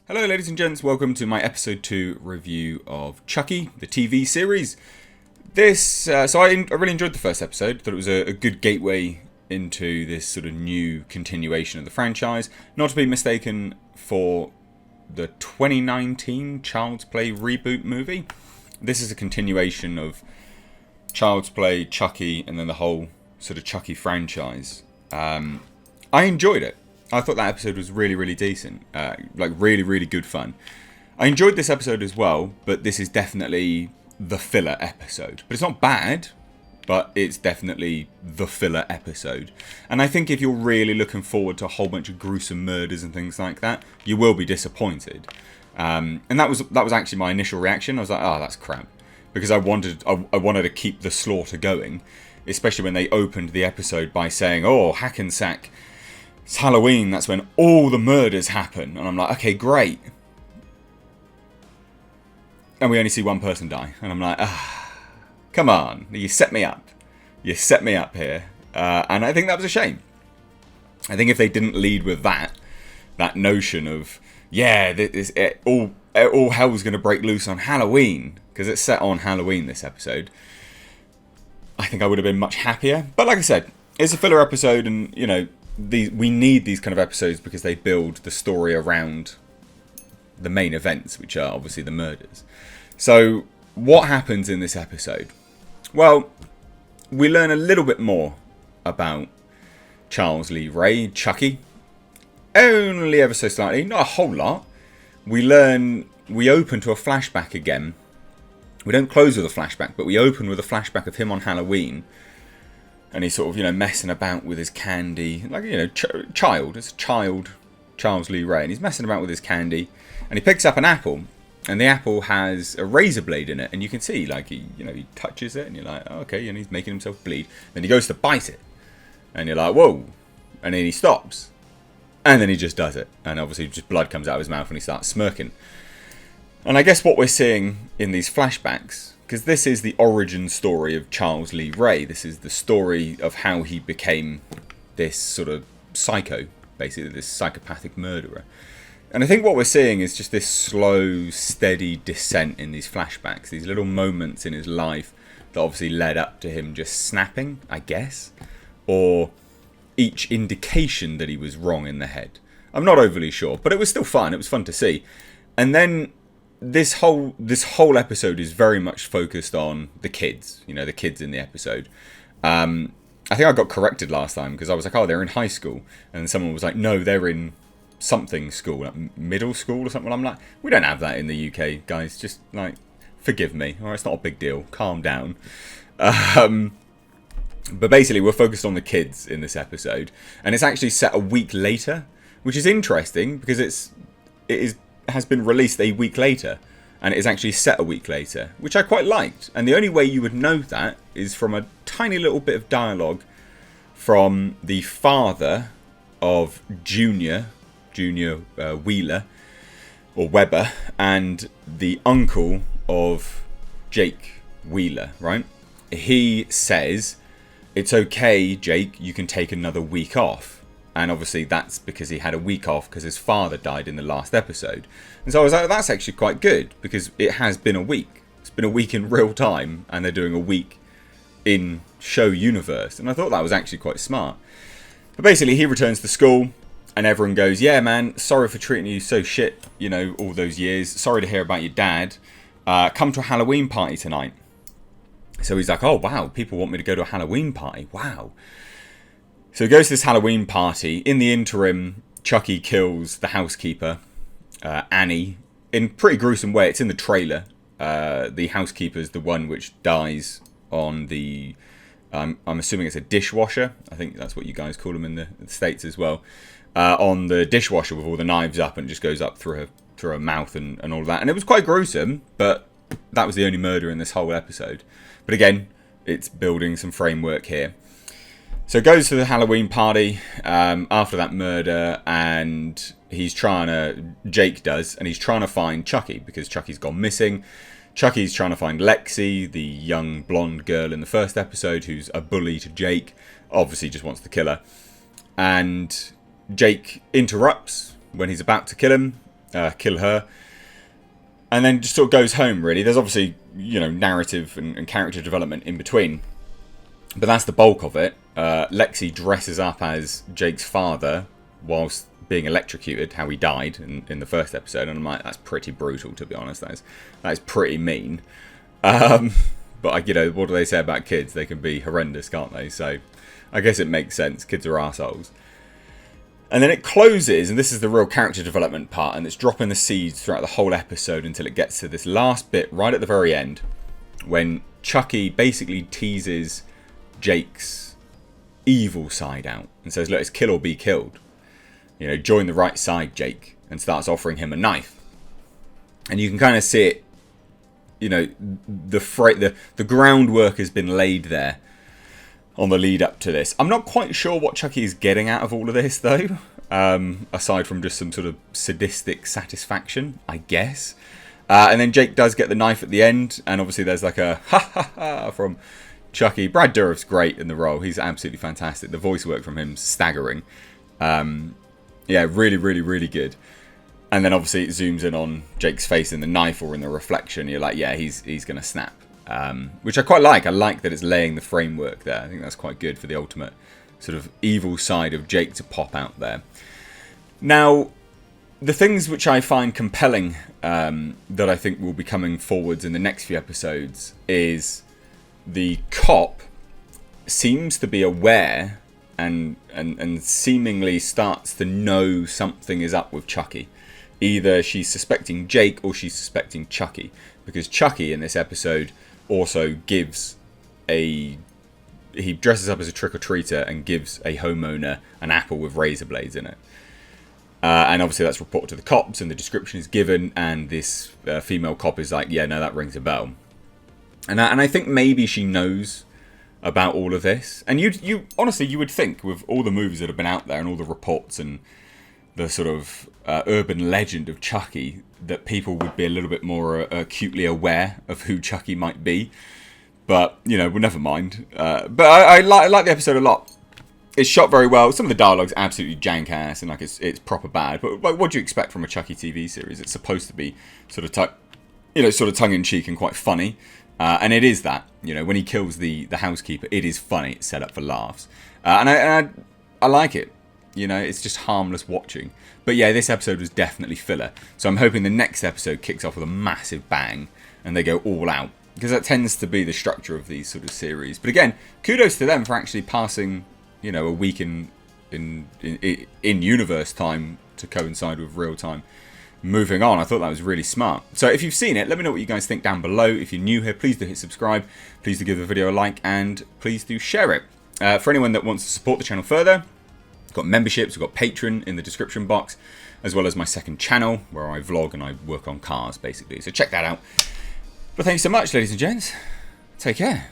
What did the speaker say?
Hello ladies and gents, welcome to my episode 2 review of Chucky, the TV series. I really enjoyed the first episode, thought it was a good gateway into this sort of new continuation of the franchise. Not to be mistaken for the 2019 Child's Play reboot movie. This is a continuation of Child's Play, Chucky, and then the whole sort of Chucky franchise. I enjoyed it. I thought that episode was really decent. Really good fun. I enjoyed this episode as well, but this is definitely the filler episode. But it's not bad, but it's definitely the filler episode. And I think if you're really looking forward to a whole bunch of gruesome murders and things like that, you will be disappointed. And that was actually my initial reaction. I was like, oh, that's crap. Because I wanted to keep the slaughter going. Especially when they opened the episode by saying, oh, Hackensack, it's Halloween, that's when all the murders happen. And I'm like, okay, great. And we only see one person die. And I'm like, come on, you set me up. You set me up here. And I think that was a shame. I think if they didn't lead with that notion of, yeah, all hell's going to break loose on Halloween, because it's set on Halloween, this episode, I think I would have been much happier. But like I said, it's a filler episode, and, you know, we need these kind of episodes because they build the story around the main events, which are obviously the murders. So what happens in this episode? Well, we learn a little bit more about Charles Lee Ray, Chucky. Only ever so slightly, not a whole lot. We open to a flashback again. We don't close with a flashback, but we open with a flashback of him on Halloween. And he's sort of, you know, messing about with his candy. Like, you know, it's a child, Charles Lee Ray. And he's messing about with his candy. And he picks up an apple. And the apple has a razor blade in it. And you can see, like, he touches it. And you're like, oh, okay, and he's making himself bleed. Then he goes to bite it. And you're like, whoa. And then he stops. And then he just does it. And obviously just blood comes out of his mouth and he starts smirking. And I guess what we're seeing in these flashbacks, because this is the origin story of Charles Lee Ray. This is the story of how he became this sort of psycho, basically this psychopathic murderer. And I think what we're seeing is just this slow, steady descent in these flashbacks. These little moments in his life that obviously led up to him just snapping, I guess. Or each indication that he was wrong in the head. I'm not overly sure, but it was still fun. It was fun to see. And then this whole episode is very much focused on the kids, you know, the kids in the episode. I think I got corrected last time because I was like, oh, they're in high school. And then someone was like, no, they're in something school, like middle school or something. I'm like, we don't have that in the UK, guys. Just, like, forgive me. All right, it's not a big deal. Calm down. But basically, we're focused on the kids in this episode. And it's actually set a week later, which is interesting because it has been released a week later, and it is actually set a week later, which I quite liked. And the only way you would know that is from a tiny little bit of dialogue from the father of Junior Wheeler, or Weber, and the uncle of Jake Wheeler, right? He says, it's okay, Jake, you can take another week off. And obviously that's because he had a week off because his father died in the last episode. And so I was like, that's actually quite good because it has been a week. It's been a week in real time and they're doing a week in show universe. And I thought that was actually quite smart. But basically he returns to school and everyone goes, yeah, man, sorry for treating you so shit, you know, all those years. Sorry to hear about your dad. Come to a Halloween party tonight. So he's like, oh, wow, people want me to go to a Halloween party. Wow. So he goes to this Halloween party. In the interim, Chucky kills the housekeeper, Annie, in a pretty gruesome way. It's in the trailer. The housekeeper's the one which dies on the... I'm assuming it's a dishwasher. I think that's what you guys call them in the States as well. On the dishwasher with all the knives up and just goes up through her mouth and all of that. And it was quite gruesome, but that was the only murder in this whole episode. But again, it's building some framework here. So goes to the Halloween party after that murder, and Jake does, and he's trying to find Chucky because Chucky's gone missing. Chucky's trying to find Lexi, the young blonde girl in the first episode who's a bully to Jake, obviously just wants to kill her. And Jake interrupts when he's about to kill him, kill her. And then just sort of goes home, really. There's obviously, you know, narrative and character development in between. But that's the bulk of it. Lexi dresses up as Jake's father whilst being electrocuted, how he died in the first episode. And I'm like, that's pretty brutal, to be honest. That is pretty mean. But, you know, what do they say about kids? They can be horrendous, can't they? So I guess it makes sense. Kids are arseholes. And then it closes, and this is the real character development part, and it's dropping the seeds throughout the whole episode until it gets to this last bit right at the very end, when Chucky basically teases Jake's evil side out and says, look, it's kill or be killed. You know, join the right side, Jake, and starts offering him a knife. And you can kind of see it, you know, the groundwork has been laid there on the lead up to this. I'm not quite sure what Chucky is getting out of all of this, though, aside from just some sort of sadistic satisfaction, I guess. And then Jake does get the knife at the end, and obviously there's like a ha ha ha from Chucky. Brad Dourif's great in the role. He's absolutely fantastic. The voice work from him's staggering. Yeah, really, really, really good. And then obviously it zooms in on Jake's face in the knife or in the reflection. You're like, yeah, he's going to snap. Which I quite like. I like that it's laying the framework there. I think that's quite good for the ultimate sort of evil side of Jake to pop out there. Now, the things which I find compelling that I think will be coming forwards in the next few episodes is the cop seems to be aware and seemingly starts to know something is up with Chucky. Either she's suspecting Jake or she's suspecting Chucky. Because Chucky in this episode also gives he dresses up as a trick-or-treater and gives a homeowner an apple with razor blades in it. And obviously that's reported to the cops and the description is given, and this female cop is like, yeah, no, that rings a bell. And I think maybe she knows about all of this. And you honestly, you would think with all the movies that have been out there and all the reports and the sort of urban legend of Chucky, that people would be a little bit more acutely aware of who Chucky might be. But, you know, well, never mind. But I like the episode a lot. It's shot very well. Some of the dialogue's absolutely jank-ass and like it's proper bad. But like, what do you expect from a Chucky TV series? It's supposed to be sort of tongue-in-cheek and quite funny. And it is that. You know, when he kills the housekeeper, it is funny. It's set up for laughs. And I like it. You know, it's just harmless watching. But yeah, this episode was definitely filler. So I'm hoping the next episode kicks off with a massive bang and they go all out. Because that tends to be the structure of these sort of series. But again, kudos to them for actually passing, you know, a week in universe time to coincide with real time. Moving on, I thought that was really smart. So if you've seen it, let me know what you guys think down below. If you're new here, please do hit subscribe. Please do give the video a like and please do share it. For anyone that wants to support the channel further, we've got memberships, we've got Patreon in the description box, as well as my second channel where I vlog and I work on cars basically. So check that out. But thank you so much, ladies and gents. Take care.